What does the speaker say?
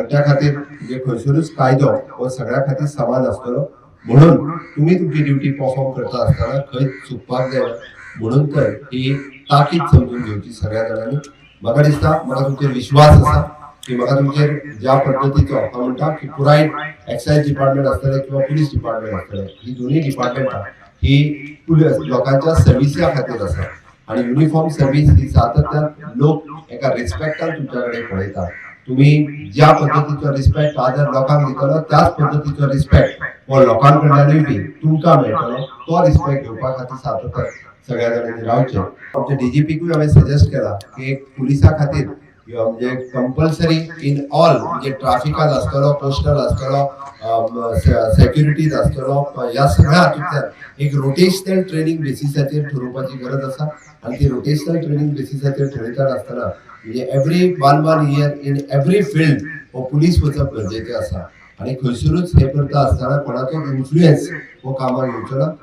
त्या खातीर जे खंयसरूच कायदो हो सगळ्या खातीर समान आसतलो म्हणून तुम्ही तुमची ड्युटी परफॉर्म करता आसतना खंय चुकपाक जायना म्हणून तर ही ताकीद समजून घेवची सगळ्या जाणांनी. म्हाका दिसता म्हाका तुमचेर विश्वास आसा की म्हाका तुमचेर ज्या पद्दतीचो हांव म्हणटा की पुराय एक्सायज डिपार्टमेंट आसतले किंवा पुलीस डिपार्टमेंट आसतले ही दोन्ही डिपार्टमेंटां ही लोकांच्या सर्विसा खातीर आसा आणि युनिफॉर्म सर्व्हिस ही सातत्यान लोक एका रिस्पेक्टान तुमच्या कडेन पळयतात. तुम्ही ज्या पद्धतीचो रिस्पेक्ट आदर लोकांक दितलो त्याच पद्धतीचो रिस्पेक्ट हो लोकांकडल्यानूय बी तुमकां मेळटलो. तो रिस्पेक्ट घेवपा खातीर सातत्यान सगळ्या जाणांनी रावचें. आमच्या डीजीपीकूय हांवें सजेस्ट केला की एक पुलिसा खातीर म्हणजे कंपल्सरी इन ऑल म्हणजे ट्राफिकात आसतलो, पोस्टल आसतलो, सेक्युरिटीत आसतलो, ह्या सगळ्या हातूंतल्यान एक रोटेशनल ट्रेनिंग बेसिसाचेर ठरोवपाची गरज आसा आणि ती रोटेशनल ट्रेनिंग बेसिसाचेर ठरयता आसतना म्हणजे every one year in every field हो पुलीस वचप गरजेचें आसा आणि खंयसरूच हे करता आसतना कोणाचो इन्फ्लुएन्स हो कामाक येवचो ना.